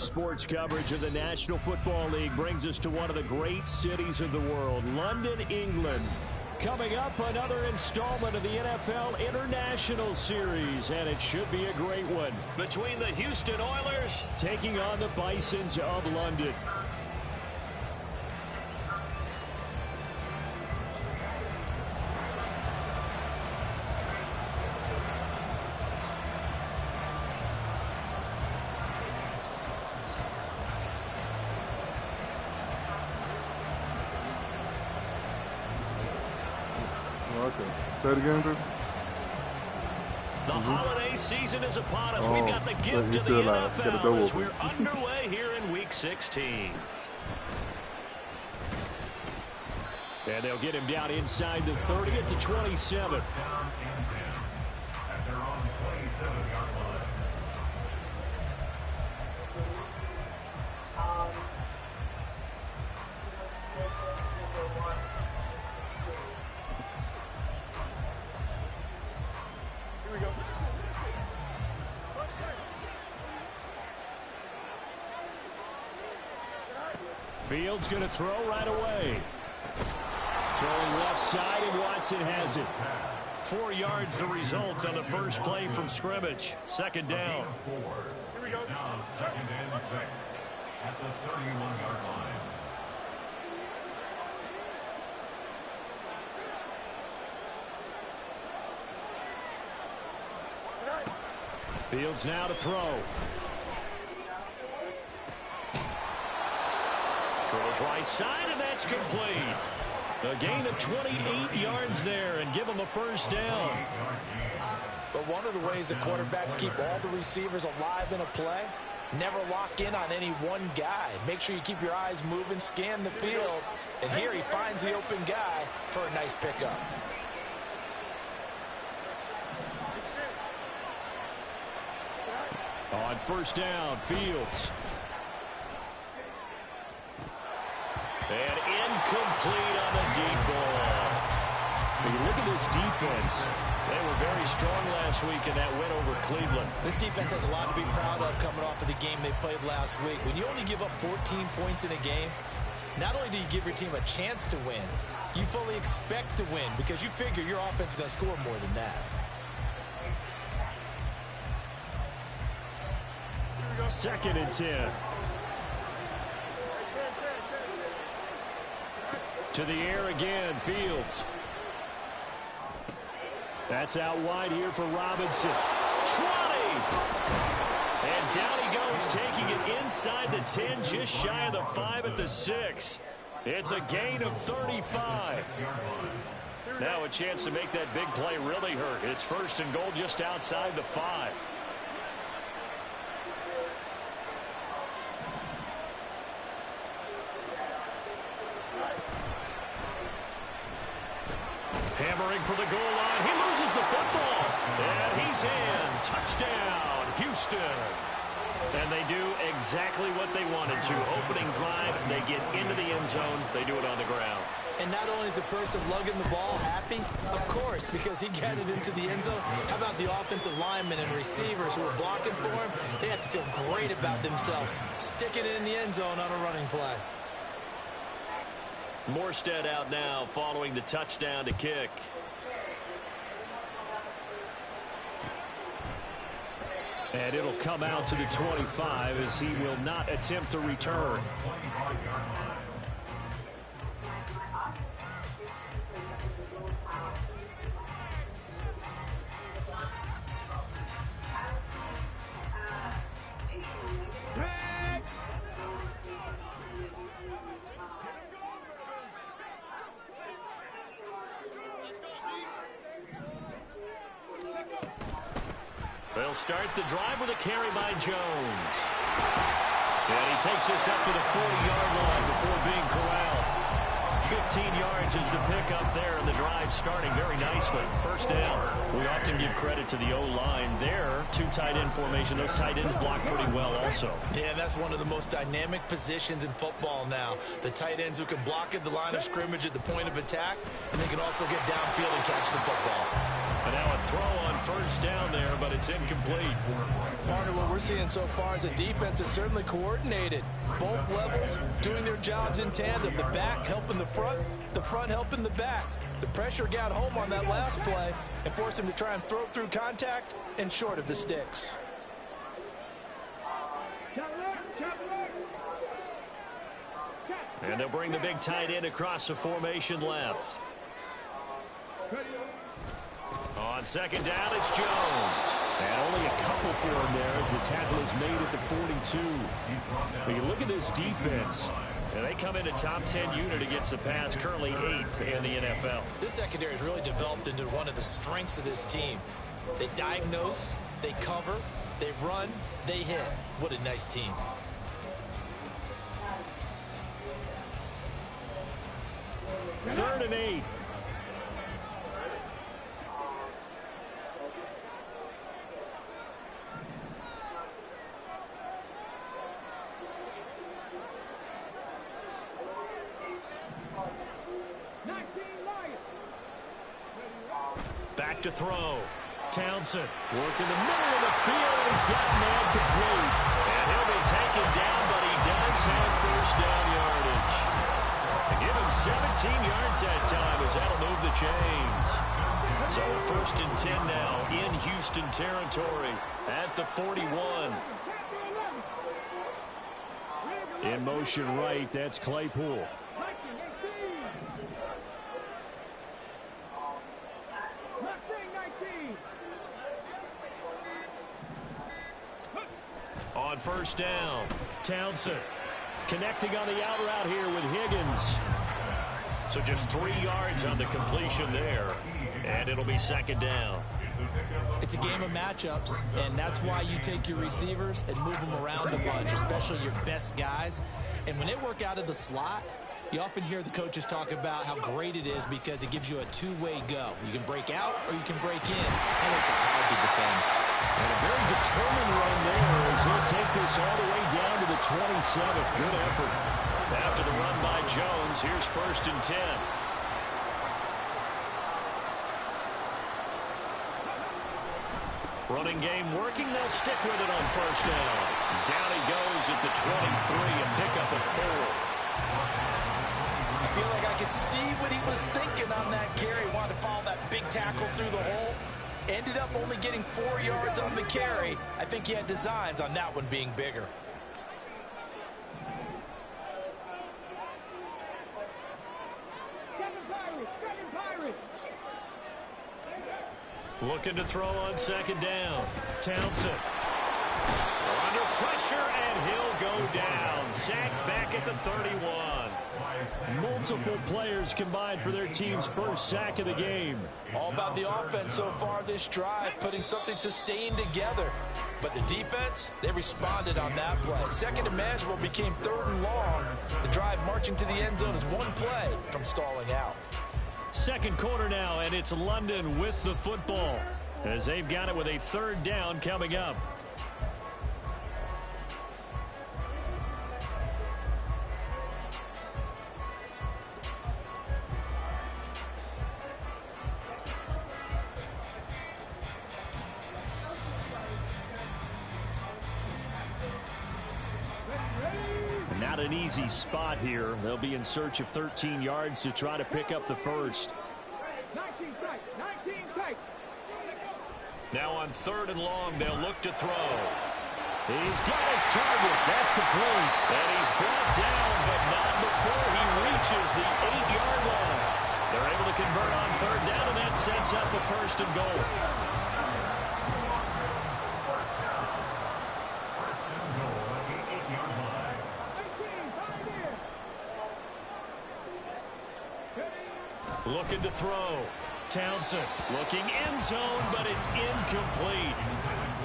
sports coverage of the National Football League brings us to one of the great cities of the world, London, England. Coming up, another installment of the NFL International Series, and it should be a great one. Between the Houston Oilers taking on the Bisons of London. Okay. Say it again, Drew. The holiday season is upon us. We've got the gift of the NFL as we're underway here in Week 16. And they'll get him down inside the 30 at the 27. Fields going to throw right away. Throwing left side, and Watson has it. 4 yards the result on the first play from scrimmage. Second down. Here we go. Now 2nd and 6 at the 31-yard line. Fields now to throw. Throws right side, and that's complete. A gain of 28 yards there, and give him a first down. But one of the ways that quarterbacks keep all the receivers alive in a play, never lock in on any one guy. Make sure you keep your eyes moving, scan the field, and here he finds the open guy for a nice pickup. On first down, Fields. And incomplete on the deep ball. When you look at this defense, they were very strong last week in that win over Cleveland. This defense has a lot to be proud of coming off of the game they played last week. When you only give up 14 points in a game, not only do you give your team a chance to win, you fully expect to win because you figure your offense is going to score more than that. Second and 10. To the air again, Fields. That's out wide here for Robinson. 20! And down he goes, taking it inside the 10, just shy of the 5 at the 6. It's a gain of 35. Now a chance to make that big play really hurt. It's 1st and goal just outside the 5. Hammering for the goal line. He loses the football. And he's in. Touchdown, Houston. And they do exactly what they wanted to. Opening drive, they get into the end zone. They do it on the ground. And not only is the person lugging the ball happy, of course, because he got it into the end zone. How about the offensive linemen and receivers who are blocking for him? They have to feel great about themselves, sticking it in the end zone on a running play. Morstead out now following the touchdown to kick. And it'll come out to the 25 as he will not attempt to return. They'll start the drive with a carry by Jones. And he takes this up to the 40-yard line before being corralled. 15 yards is the pickup there, and the drive starting very nicely. First down. We often give credit to the O-line there. 2 tight end formation. Those tight ends block pretty well also. Yeah, that's one of the most dynamic positions in football now. The tight ends who can block at the line of scrimmage at the point of attack, and they can also get downfield and catch the football. And now a throw on first down there, but it's incomplete. Partner, what we're seeing so far is a defense that's certainly coordinated. Both levels doing their jobs in tandem. The back helping the front helping the back. The pressure got home on that last play and forced him to try and throw through contact and short of the sticks. And they'll bring the big tight end across the formation left. On second down, it's Jones. And only a couple for him there as the tackle is made at the 42. When you look at this defense, and they come into top 10 unit against the pass, currently 8th in the NFL. This secondary has really developed into one of the strengths of this team. They diagnose, they cover, they run, they hit. What a nice team. Third and 8. Back to throw. Townsend working the middle of the field. He's got man complete. And he'll be taken down, but he does have first down yardage. And give him 17 yards that time as that'll move the chains. So a 1st and 10 now in Houston territory at the 41. In motion right, that's Claypool. On first down, Townsend connecting on the out route here with Higgins. So just 3 yards on the completion there, and it'll be second down. It's a game of matchups, and that's why you take your receivers and move them around a bunch, especially your best guys. And when they work out of the slot, you often hear the coaches talk about how great it is because it gives you a two-way go. You can break out or you can break in. That makes it hard to defend. And a very determined run there as he'll take this all the way down to the 27th. Good effort. After the run by Jones, here's 1st and 10. Running game working. They'll stick with it on first down. Down he goes at the 23, a pickup of 4. I feel like I could see what he was thinking on that carry. Wanted to follow that big tackle through the hole. Ended up only getting 4 yards on the carry. I think he had designs on that one being bigger. Looking to throw on second down. Townsend under pressure, and he'll go down. Sacked back at the 31. Multiple players combined for their team's first sack of the game. All about the offense so far this drive, putting something sustained together. But the defense, they responded on that play. Second and manageable became 3rd and long. The drive marching to the end zone is one play from stalling out. Second quarter now, and it's London with the football as they've got it with a 3rd down coming up. Not an easy spot here. They'll be in search of 13 yards to try to pick up the first. Now on 3rd and long, they'll look to throw. He's got his target. That's complete. And he's brought down, but not before he reaches the 8-yard line. They're able to convert on 3rd down, and that sets up a 1st and goal. Looking to throw. Townsend looking end zone, but it's incomplete.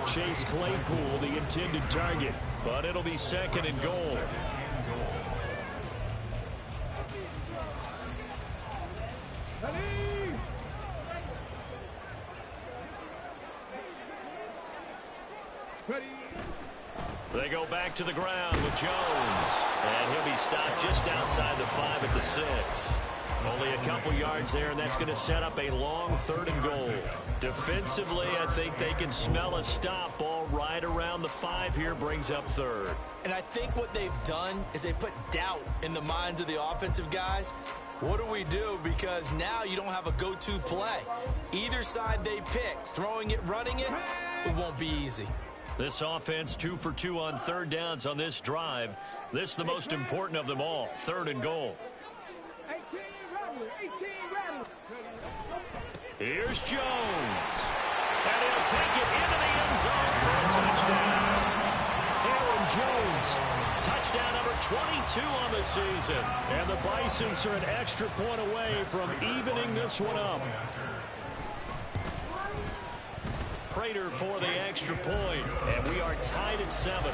Chase Claypool, the intended target. But it'll be 2nd and goal. They go back to the ground with Jones. And he'll be stopped just outside the 5 at the 6. Only a couple yards there, and that's going to set up a long 3rd and goal. Defensively, I think they can smell a stop. Ball right around the 5 here, brings up 3rd. And I think what they've done is they put doubt in the minds of the offensive guys. What do we do? Because now you don't have a go-to play. Either side they pick, throwing it, running it, it won't be easy. This offense 2 for 2 on 3rd downs on this drive. This is the most important of them all, 3rd and goal. Here's Jones. And he'll take it into the end zone for a touchdown. Aaron Jones, touchdown number 22 on the season. And the Bisons are an extra point away from evening this one up. Prater for the extra point, and we are tied at 7.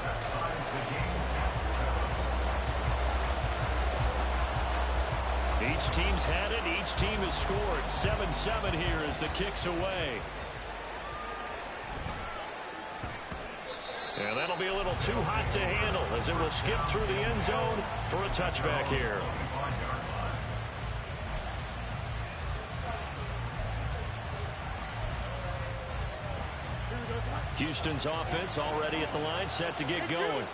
Each team's had it. Each team has scored. 7-7 here as the kick's away. And that'll be a little too hot to handle as it will skip through the end zone for a touchback here. Houston's offense already at the line, set to get going.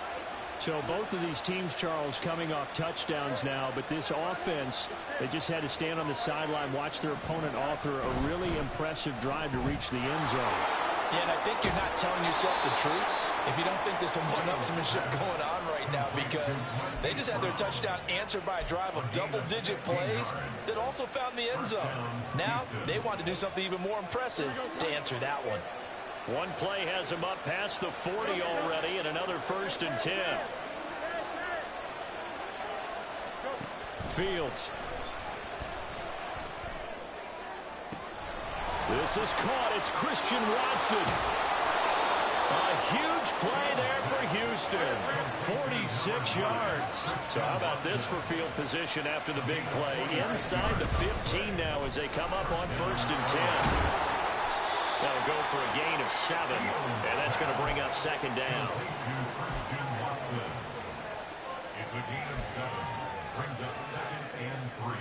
So both of these teams, Charles, coming off touchdowns now, but this offense, they just had to stand on the sideline, watch their opponent author a really impressive drive to reach the end zone. Yeah, and I think you're not telling yourself the truth if you don't think there's some one-upsmanship going on right now, because they just had their touchdown answered by a drive of double-digit plays that also found the end zone. Now they want to do something even more impressive to answer that one. One play has him up past the 40 already, and another 1st and 10. Fields. This is caught. It's Christian Watson. A huge play there for Houston. 46 yards. So how about this for field position after the big play? Inside the 15 now as they come up on 1st and 10. That'll go for a gain of 7, and that's going to bring up 2nd down. It's a gain of 7. Brings up 2nd and 3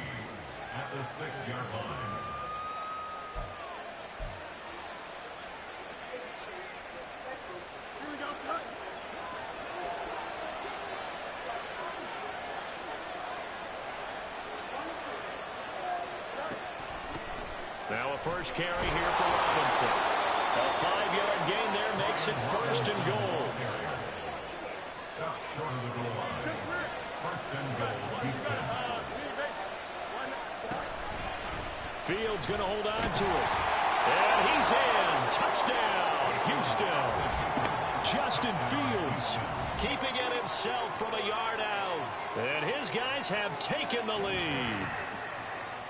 at the 6-yard line. Now a first carry here for Robinson. A 5-yard gain there makes it 1st and goal. Stop short of the goal line. 1st and goal, Houston. Fields going to hold on to it. And he's in. Touchdown, Houston. Justin Fields keeping it himself from a yard out. And his guys have taken the lead.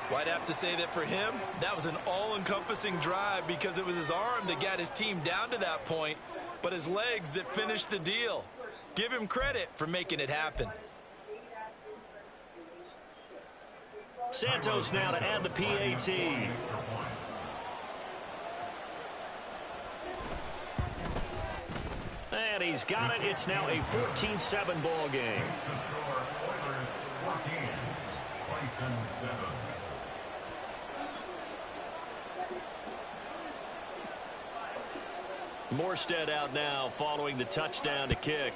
Well, I'd have to say that for him, that was an all-encompassing drive because it was his arm that got his team down to that point, but his legs that finished the deal. Give him credit for making it happen. Santos now to add the PAT. And he's got it. It's now a 14-7 ball game. Oliers 14, Bison 7. Morstead out now following the touchdown to kick.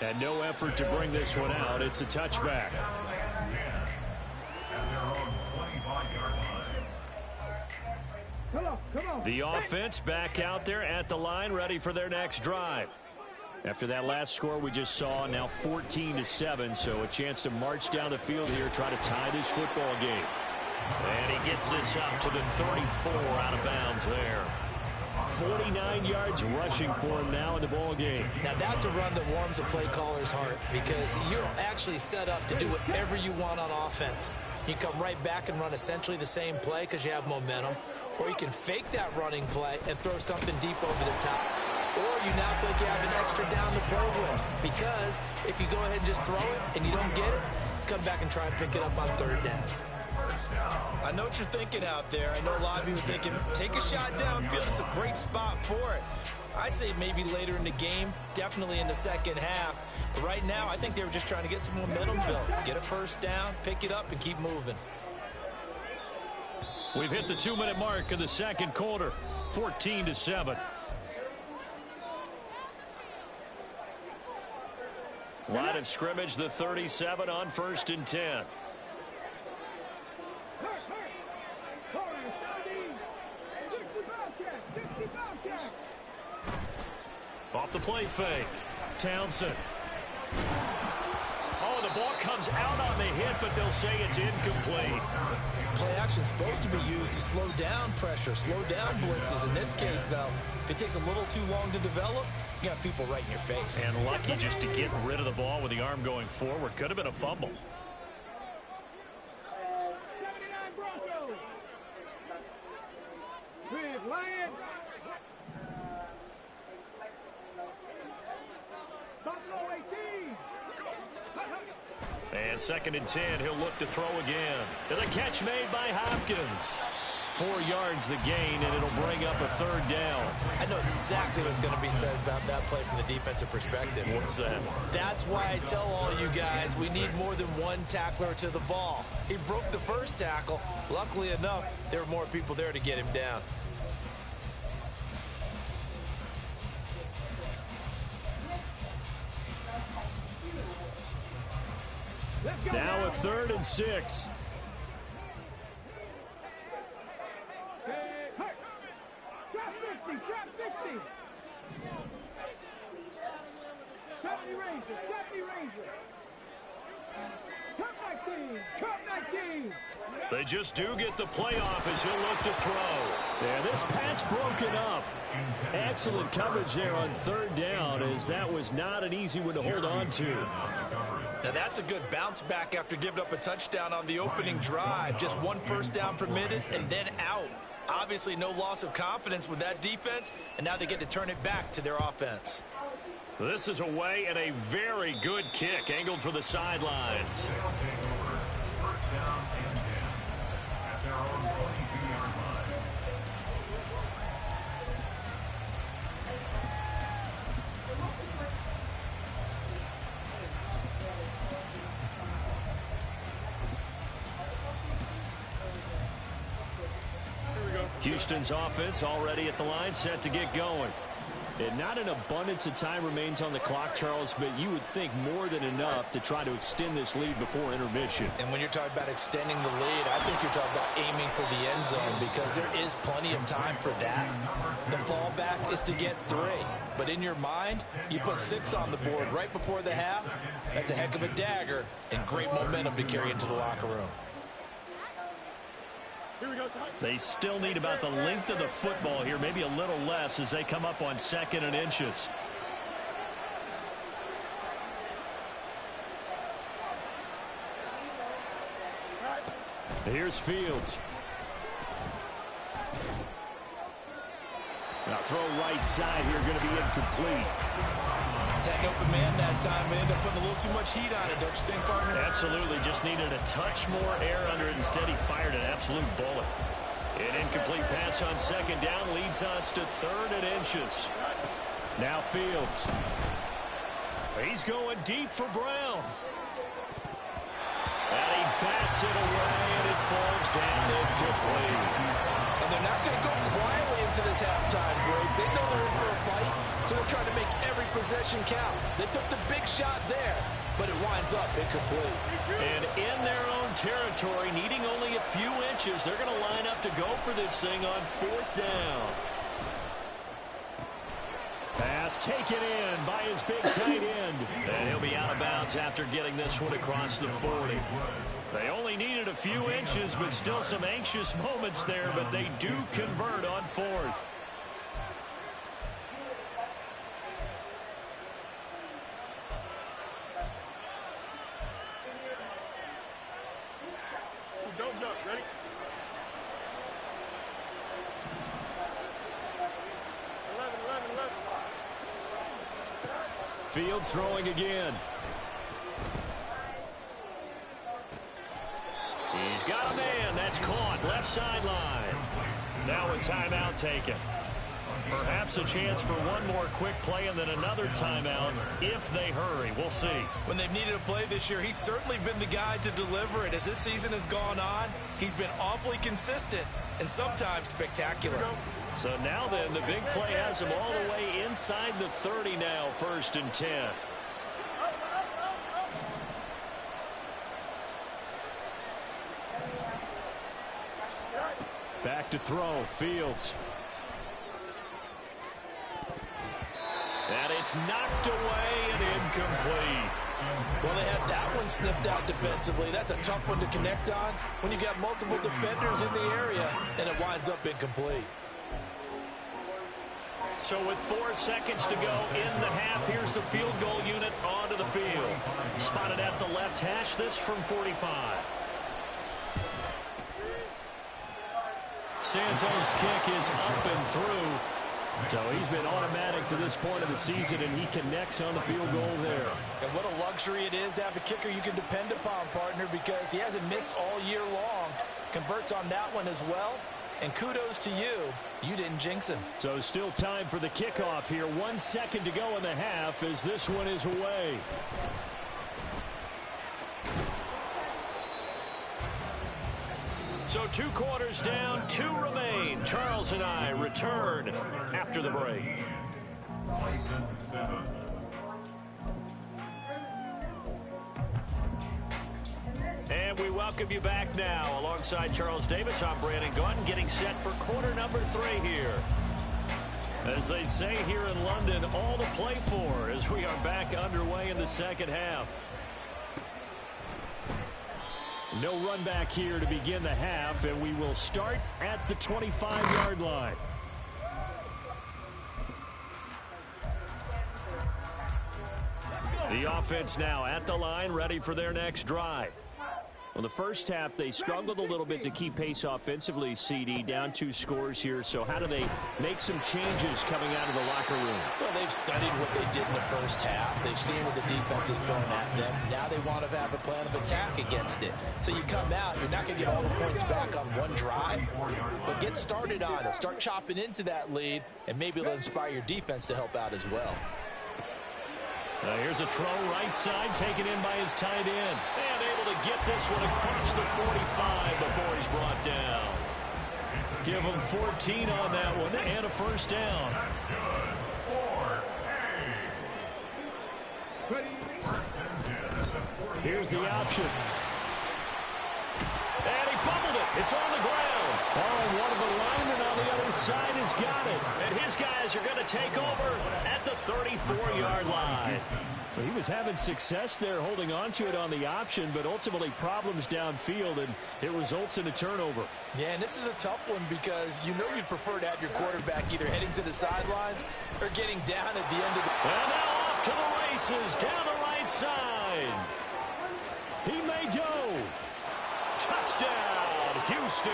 And no effort to bring this one out. It's a touchback. The offense back out there at the line, ready for their next drive. After that last score we just saw, now 14-7, so a chance to march down the field here, try to tie this football game. And he gets this up to the 34 out of bounds there. 49 yards rushing for him now in the ball game. Now that's a run that warms a play caller's heart because you're actually set up to do whatever you want on offense. You come right back and run essentially the same play because you have momentum, or you can fake that running play and throw something deep over the top. Or you now feel like you have an extra down to play with because if you go ahead and just throw it and you don't get it, come back and try and pick it up on 3rd down. I know what you're thinking out there. I know a lot of you are thinking, take a shot downfield. It's a great spot for it. I'd say maybe later in the game, definitely in the second half. But right now, I think they were just trying to get some momentum built. Get a first down, pick it up, and keep moving. We've hit the 2-minute mark of the second quarter, 14-7. Line of scrimmage, the 37 on 1st and 10. Off the play fake. Townsend. Oh, the ball comes out on the hit, but they'll say it's incomplete. Play action is supposed to be used to slow down pressure, slow down blitzes. In this case, though, if it takes a little too long to develop, you got people right in your face. And lucky just to get rid of the ball with the arm going forward. Could have been a fumble. And 2nd and 10, he'll look to throw again. And the catch made by Hopkins. 4 yards the gain, and it'll bring up a 3rd down. I know exactly what's going to be said about that play from the defensive perspective. What's that? That's why I tell all you guys we need more than one tackler to the ball. He broke the first tackle. Luckily enough, there were more people there to get him down. Now a 3rd and 6. They just do get the playoff as he'll look to throw. Yeah, this pass broken up. Excellent coverage there on 3rd down, as that was not an easy one to hold on to. Now that's a good bounce back after giving up a touchdown on the opening drive. Just 1 first down permitted and then out. Obviously no loss of confidence with that defense, and now they get to turn it back to their offense. This is away and a very good kick angled for the sidelines. First down and 10 at their own 22-yard line. Houston's offense already at the line, set to get going. And not an abundance of time remains on the clock, Charles, but you would think more than enough to try to extend this lead before intermission. And when you're talking about extending the lead, I think you're talking about aiming for the end zone, because there is plenty of time for that. The fallback is to get 3. But in your mind, you put 6 on the board right before the half. That's a heck of a dagger and great momentum to carry into the locker room. They still need about the length of the football here, maybe a little less as they come up on 2nd and inches. Here's Fields. Now throw right side here, going to be incomplete. Had an open man that time, but ended up putting a little too much heat on it, don't you think, partner? Absolutely, just needed a touch more air under it. Instead, he fired an absolute bullet. An incomplete pass on 2nd down leads us to 3rd and inches. Now Fields. He's going deep for Brown. And he bats it away, and it falls down incomplete. And they're not going to go quietly into this halftime break. They know they're in for a fight, so they're trying to make every possession count. They took the big shot there, but it winds up incomplete. And in their own territory, needing only a few inches, they're going to line up to go for this thing on 4th down. Pass taken in by his big tight end. And he'll be out of bounds after getting this one across the 40. They only needed a few inches, but still some anxious moments there, but they do convert on 4th. Don't jump. Ready? Fields throwing again. He's got a man. That's caught. Left sideline. Now a timeout taken. Perhaps a chance for one more quick play and then another timeout if they hurry. We'll see. When they've needed a play this year, he's certainly been the guy to deliver it. As this season has gone on, he's been awfully consistent and sometimes spectacular. So now then, the big play has him all the way inside the 30 now, 1st and 10. Back to throw, Fields. And it's knocked away and incomplete. Well, they have that one sniffed out defensively. That's a tough one to connect on when you've got multiple defenders in the area, and it winds up incomplete. So with 4 seconds to go in the half, here's the field goal unit onto the field. Spotted at the left hash, this from 45. Santos' kick is up and through. So he's been automatic to this point of the season, and he connects on the field goal there. And what a luxury it is to have a kicker you can depend upon, partner, because he hasn't missed all year long. Converts on that one as well. And kudos to you. You didn't jinx him. So still time for the kickoff here. 1 second to go in the half as this one is away. So 2 quarters down, 2 remain. Charles and I return after the break. Bison 7. And we welcome you back now. Alongside Charles Davis, I'm Brandon Gaudin, getting set for quarter number 3 here. As they say here in London, all to play for as we are back underway in the second half. No run back here to begin the half, and we will start at the 25-yard line. The offense now at the line, ready for their next drive. Well, the first half, they struggled a little bit to keep pace offensively, CD, down 2 scores here. So how do they make some changes coming out of the locker room? Well, they've studied what they did in the first half. They've seen what the defense is throwing at them. Now they want to have a plan of attack against it. So you come out, you're not going to get all the points back on one drive, but get started on it. Start chopping into that lead, and maybe it'll inspire your defense to help out as well. Here's a throw right side, taken in by his tight end. And able to get this one across the 45 before he's brought down. Give him 14 on that one and a first down. Here's the option. And he fumbled it. It's on the ground. Oh, and one of the linemen on the other side has got it. And his guys are going to take over at the 34-yard line. Well, he was having success there holding on to it on the option, but ultimately problems downfield, and it results in a turnover. Yeah, and this is a tough one because you know you'd prefer to have your quarterback either heading to the sidelines or getting down at the end of the... And now off to the races, down the right side. He may go. Touchdown, Houston.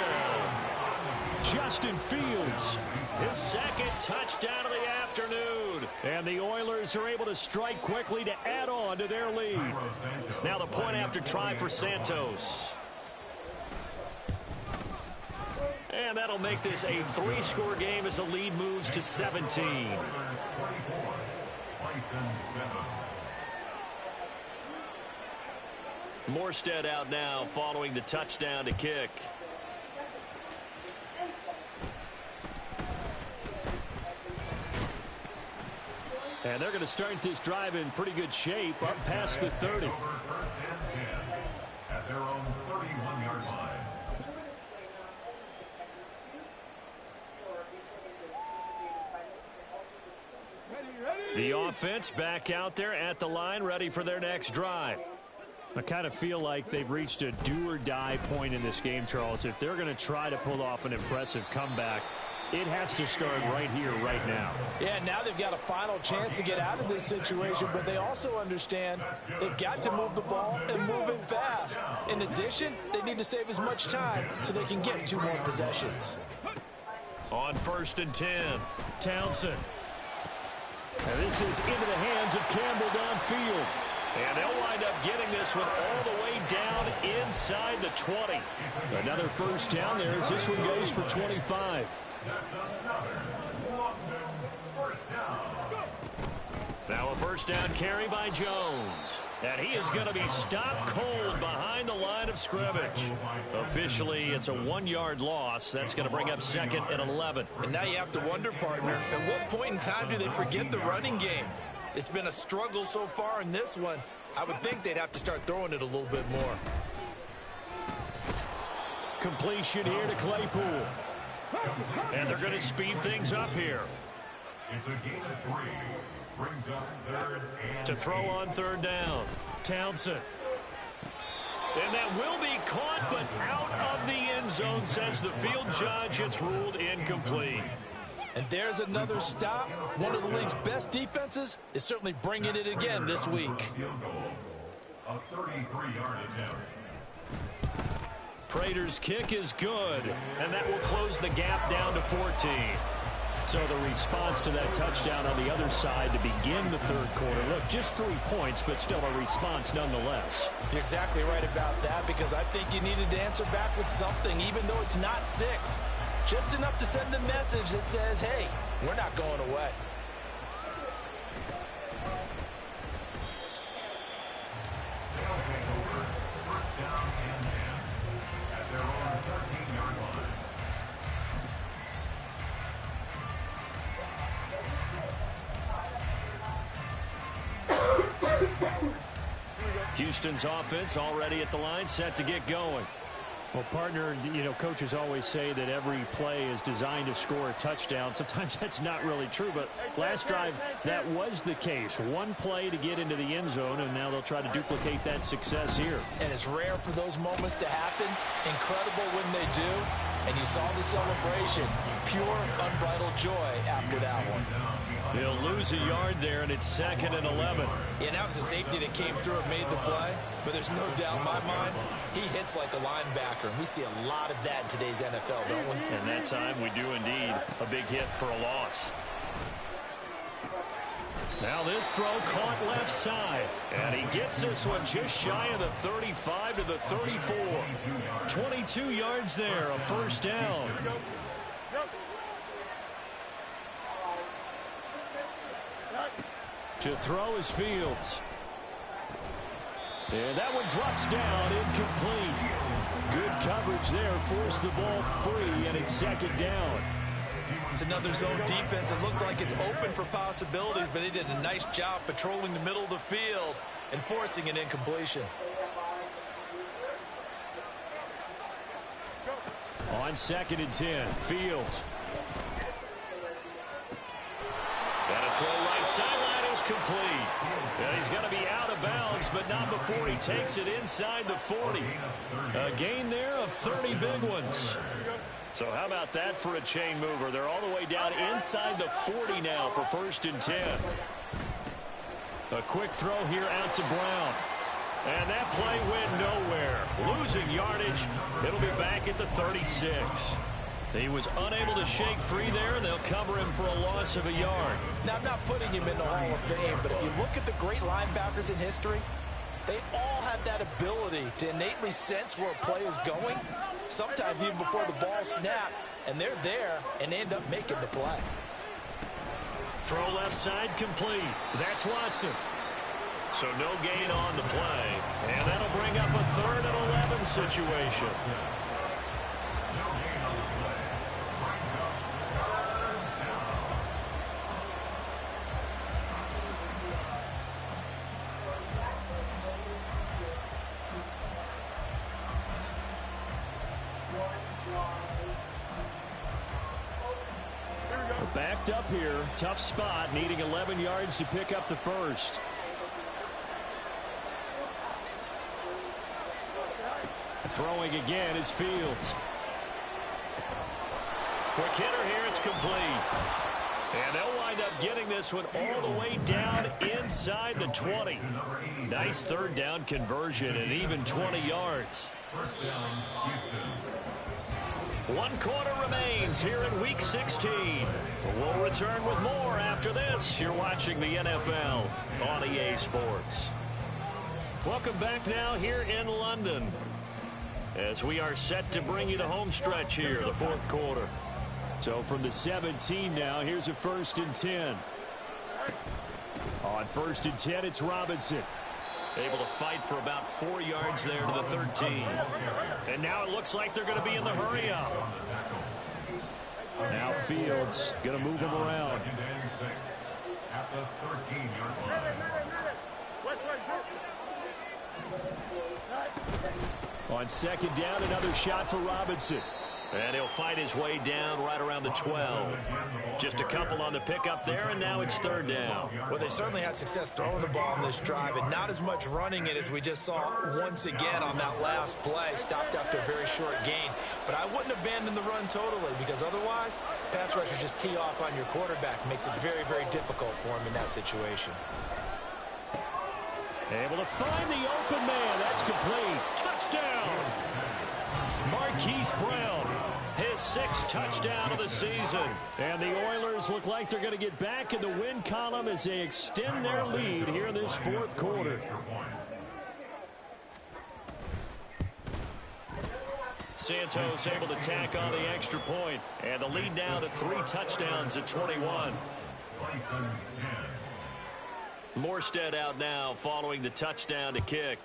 Justin Fields, his second touchdown of the afternoon. And the Oilers are able to strike quickly to add on to their lead. Now the point after try for Santos. And that'll make this a 3-score game as the lead moves to 17. Morstead out now following the touchdown to kick. And they're going to start this drive in pretty good shape, up past the 30. At their own 31-yard line. The offense back out there at the line, ready for their next drive. I kind of feel like they've reached a do-or-die point in this game, Charles. If they're going to try to pull off an impressive comeback, it has to start right here, right now. Yeah, now they've got a final chance to get out of this situation, but they also understand they've got to move the ball and move it fast. In addition, they need to save as much time so they can get 2 more possessions. On 1st and 10, Townsend. And this is into the hands of Campbell downfield. And they'll wind up getting this one all the way down inside the 20. Another first down there as this one goes for 25. That's another first down. Now a first down carry by Jones. And he is going to be stopped cold behind the line of scrimmage. Officially, it's a 1-yard loss. That's going to bring up 2nd and 11. And now you have to wonder, partner, at what point in time do they forget the running game? It's been a struggle so far in this one. I would think they'd have to start throwing it a little bit more. Completion here to Claypool. And they're going to speed things up here. It's a gain of 3. Brings up 3rd and To throw on 3rd down. Townsend. And that will be caught, but out of the end zone, says the field judge. It's ruled incomplete. And there's another stop. One of the league's best defenses is certainly bringing it again this week. field goal. A 33-yard attempt. Prater's kick is good, and that will close the gap down to 14. So the response to that touchdown on the other side to begin the 3rd quarter. Look, just 3 points, but still a response nonetheless. You're exactly right about that, because I think you needed to answer back with something, even though it's not 6. Just enough to send a message that says, hey, we're not going away. They'll take over first down and 10 at their own 13-yard line. Houston's offense already at the line, set to get going. Well, partner, you know, coaches always say that every play is designed to score a touchdown. Sometimes that's not really true, but last drive, that was the case. One play to get into the end zone, and now they'll try to duplicate that success here. And it's rare for those moments to happen. Incredible when they do. And you saw the celebration. Pure, unbridled joy after that one. They'll lose a yard there, and it's 2nd and 11. Yeah, that was a safety that came through and made the play. But there's no doubt in my mind, he hits like a linebacker. And we see a lot of that in today's NFL, don't we? And that time we do indeed. A big hit for a loss. Now this throw caught left side. And he gets this one just shy of the 35 to the 34. 22 yards there, a first down. To throw is Fields. And that one drops down, incomplete. Good coverage there, forced the ball free, and it's 2nd down. It's another zone defense. It looks like it's open for possibilities, but they did a nice job patrolling the middle of the field and forcing an incompletion. On 2nd and 10, Fields. And a throw right sideline is complete. And he's going to be out of bounds, but not before he takes it inside the 40. A gain there of 30 big ones. So how about that for a chain mover? They're all the way down inside the 40 now for 1st and 10. A quick throw here out to Brown. And that play went nowhere. Losing yardage. It'll be back at the 36. He was unable to shake free there, and they'll cover him for a loss of a yard. Now, I'm not putting him in the Hall of Fame, but if you look at the great linebackers in history, they all have that ability to innately sense where a play is going, sometimes even before the ball snapped, and they're there and end up making the play. Throw left side complete. That's Watson. So no gain on the play, and that'll bring up a 3rd and 11 situation. Backed up here, tough spot, needing 11 yards to pick up the first. Throwing again is Fields. Quick hitter here, it's complete. And they'll wind up getting this one all the way down inside the 20. Nice 3rd down conversion and even 20 yards. First down, Houston. 1 quarter remains here in Week 16. We'll return with more after this. You're watching the NFL on EA Sports. Welcome back now here in London as we are set to bring you the home stretch here, the fourth quarter. So from the 17 now, here's a 1st and 10. On 1st and 10, it's Robinson. Able to fight for about 4 yards there to the 13. And now it looks like they're going to be in the hurry up. Now Fields going to move him around. At the 13-yard line. On 2nd down, another shot for Robinson. And he'll fight his way down right around the 12. Just a couple on the pickup there, and now it's 3rd down. Well, they certainly had success throwing the ball on this drive, and not as much running it as we just saw once again on that last play. Stopped after a very short gain. But I wouldn't abandon the run totally, because otherwise, pass rushers just tee off on your quarterback. Makes it very, very difficult for him in that situation. Able to find the open man. That's complete. Touchdown! Marquise Brown, his 6th touchdown of the season. And the Oilers look like they're going to get back in the win column as they extend their lead here in this 4th quarter. Santos able to tack on the extra point. And the lead now to 3 touchdowns at 21. Bison's 10. Morstead out now following the touchdown to kick.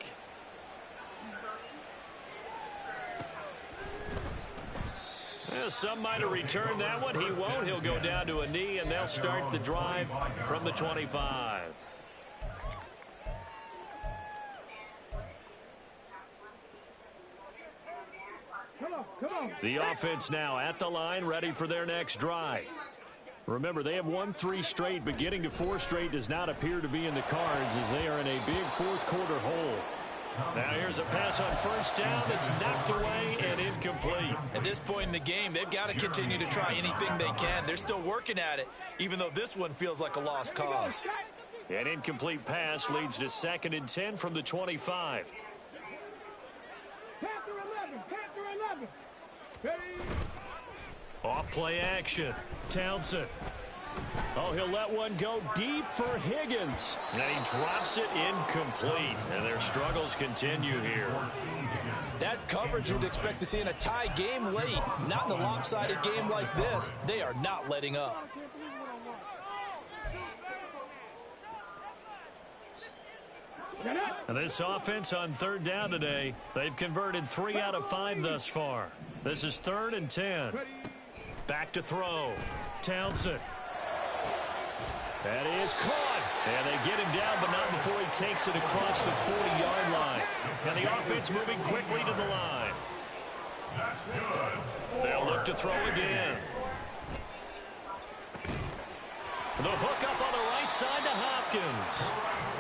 Well, some might have returned that one. He won't. He'll go down to a knee, and they'll start the drive from the 25. Come on. The offense now at the line, ready for their next drive. Remember, they have won 3 straight, but getting to 4 straight does not appear to be in the cards as they are in a big 4th quarter hole. Now here's a pass on 1st down that's knocked away and incomplete. At this point in the game, they've got to continue to try anything they can. They're still working at it, even though this one feels like a lost cause. An incomplete pass leads to 2nd and 10 from the 25. Off play action. Townsend. Oh, he'll let one go deep for Higgins. And he drops it incomplete. And their struggles continue here. That's coverage you'd expect to see in a tie game late. Not in a lopsided game like this. They are not letting up. And this offense on 3rd down today, they've converted 3 out of 5 thus far. This is 3rd and 10. Back to throw. Townsend. That is caught. And they get him down, but not before he takes it across the 40-yard line. And the offense moving quickly to the line. They'll look to throw again. The hook up on the right side to Hopkins.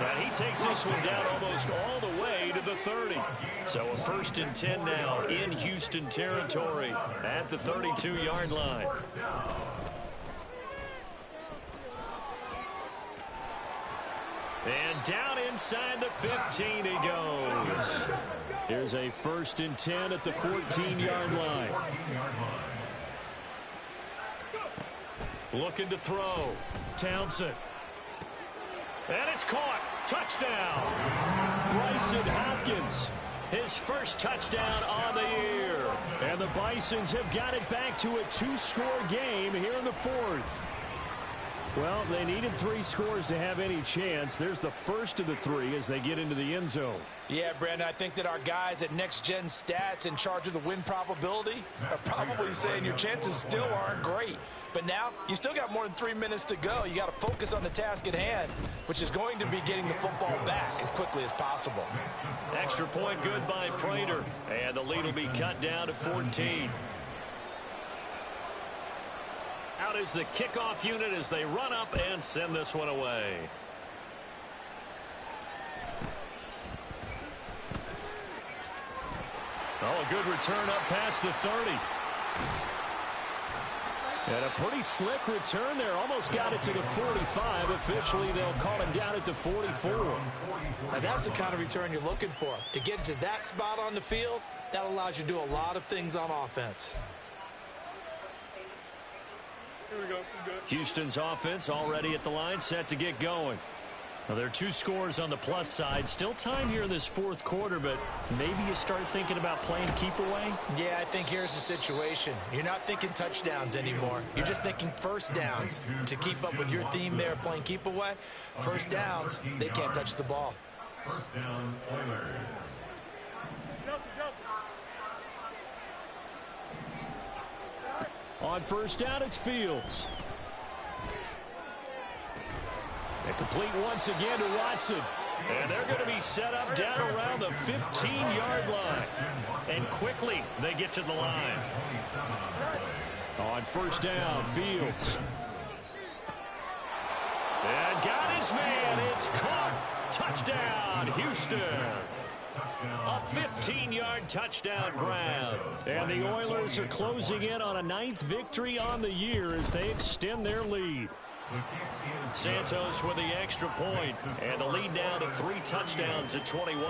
And he takes this one down almost all the way to the 30. So a 1st and 10 now in Houston territory at the 32-yard line. And down inside the 15 he goes. Here's a 1st and 10 at the 14-yard line. Looking to throw. Townsend. And it's caught. Touchdown. Bryson Hopkins. His 1st touchdown on the year. And the Bisons have got it back to a 2-score game here in the 4th. Well, they needed 3 scores to have any chance. There's the first of the 3 as they get into the end zone. Yeah, Brandon, I think that our guys at Next Gen Stats in charge of the win probability are probably saying your chances still aren't great. But now, you still got more than 3 minutes to go. You got to focus on the task at hand, which is going to be getting the football back as quickly as possible. Extra point good by Prater. And the lead will be cut down to 14. Out is the kickoff unit as they run up and send this one away. Oh, a good return up past the 30. And a pretty slick return there. Almost got it to the 45. Officially, they'll call him down at the 44. Now, that's the kind of return you're looking for. To get to that spot on the field, that allows you to do a lot of things on offense. Here we go. Houston's offense already at the line, set to get going. Well, there are two scores on the plus side. Still time here in this fourth quarter, but maybe you start thinking about playing keep away? Yeah, I think here's the situation. You're not thinking touchdowns anymore. You're just thinking first downs. To keep up with your theme there, playing keep away, first downs, they can't touch the ball. First down, Oilers. On first down, it's Fields. And complete once again to Watson. And they're going to be set up down around the 15-yard line. And quickly they get to the line. On first down, Fields. And got his man. It's caught. Touchdown, Houston. A 15-yard touchdown grab. And the Oilers are closing in on a 9th victory on the year as they extend their lead. Santos with the extra point, and the lead now to 3 touchdowns at 21.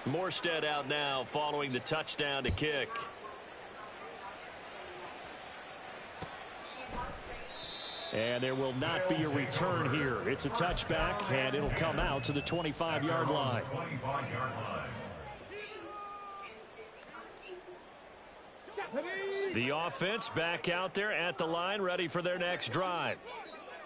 Morstead out now following the touchdown to kick. And there will not be a return here. It's a touchback, and it'll come out to the 25-yard line. The offense back out there at the line, ready for their next drive.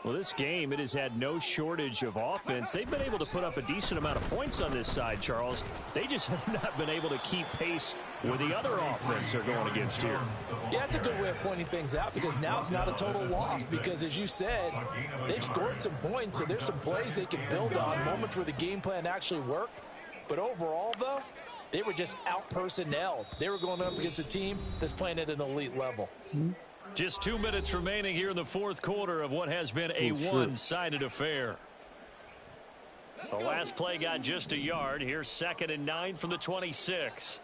Well, this game, it has had no shortage of offense. They've been able to put up a decent amount of points on this side, Charles. They just have not been able to keep pace with the other offense they're going against here. Yeah, that's a good way of pointing things out, because now it's not a total loss, because as you said, they've scored some points, so there's some plays they can build on, moments where the game plan actually worked. But overall, though, they were just out-personnelled. They were going up against a team that's playing at an elite level. Just 2 minutes remaining here in the fourth quarter of what has been a one-sided affair. The last play got just a yard. Here's 2nd and 9 from the 26.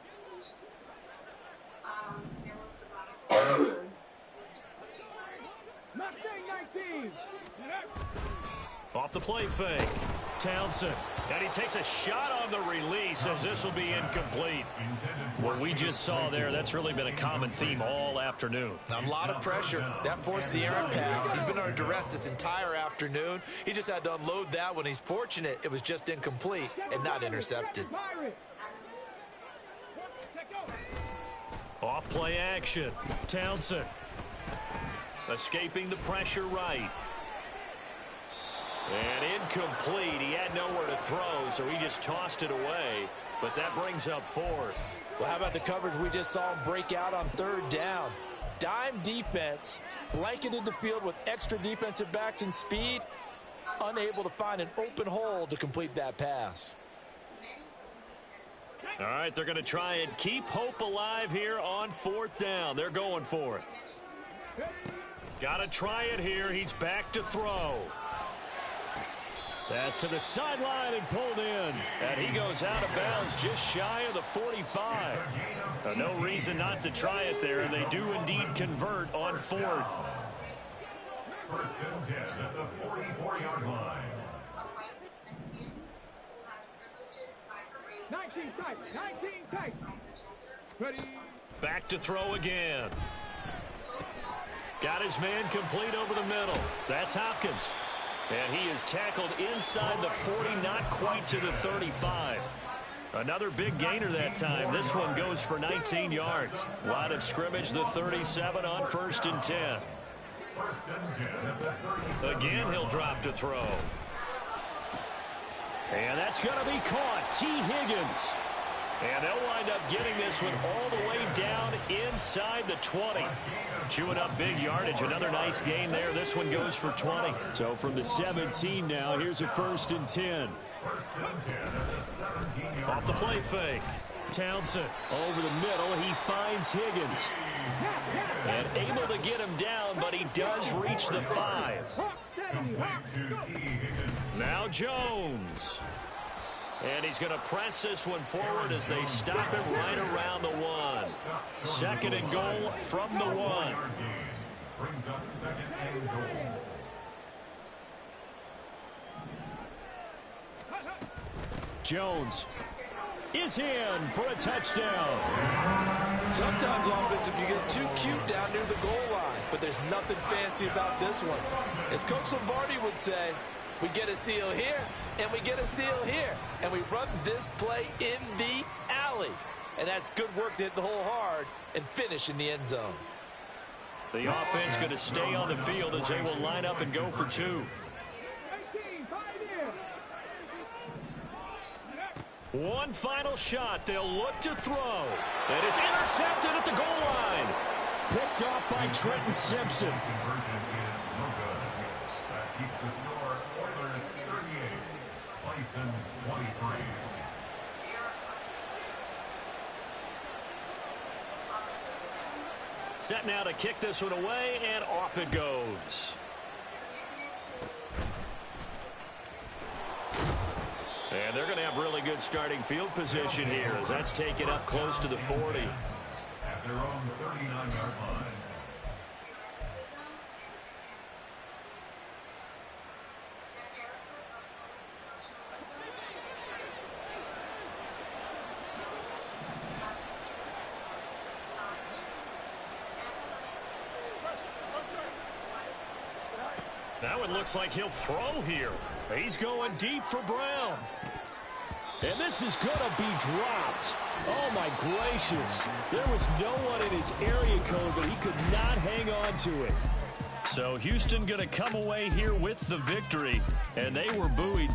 Off the play fake. Townsend. And he takes a shot on the release as this will be incomplete. What we just saw there, that's really been a common theme all afternoon. A lot of pressure. That forced the errant pass. He's been under duress this entire afternoon. He just had to unload that when he's fortunate it was just incomplete and not intercepted. Off play action. Townsend. Escaping the pressure right. And incomplete. He had nowhere to throw, so he just tossed it away. But that brings up 4th. Well, how about the coverage we just saw him break out on 3rd down? Dime defense, blanketed the field with extra defensive backs and speed, unable to find an open hole to complete that pass. All right, they're going to try and keep hope alive here on 4th down. They're going for it. Got to try it here. He's back to throw. That's to the sideline and pulled in. And he goes out of bounds just shy of the 45. No reason not to try it there, and they do indeed convert on 4th. 1st and 10 at the 44-yard line. 19 tight, 19 tight. Ready. Back to throw again. Got his man complete over the middle. That's Hopkins. And he is tackled inside the 40, not quite to the 35. Another big gainer that time. This one goes for 19 yards. Line of scrimmage, the 37 on 1st and 10. 1st and 10. Again, he'll drop to throw. And that's going to be caught. T. Higgins. And they'll wind up getting this one all the way down inside the 20. Chewing up big yardage. Another nice gain there. This one goes for 20. So from the 17 now, here's a 1st and 10. Off the play fake. Townsend over the middle. He finds Higgins. And able to get him down, but he does reach the 5. Now Jones. And he's going to press this one forward as they stop him right around the 1. 2nd and goal from the 1. Brings up 2nd and goal. Jones is in for a touchdown. Sometimes offense, if you get too cute down near the goal line, but there's nothing fancy about this one. As Coach Lombardi would say, we get a seal here, and we get a seal here, and we run this play in the alley. And that's good work to hit the hole hard and finish in the end zone. The offense going to stay on the field as they will line up and go for two. 18, 5 in. One final shot. They'll look to throw. And it's intercepted at the goal line. Picked off by Trenton Simpson. Conversion is no good. That keeps the score Oilers 38, Bison's 23. Set now to kick this one away, and off it goes. And they're going to have really good starting field position here as that's taken up close to the 40. At their own 39-yard line. That one looks like he'll throw here. He's going deep for Brown. And this is going to be dropped. Oh, my gracious. There was no one in his area code, but he could not hang on to it. So Houston going to come away here with the victory, and they were buoyed.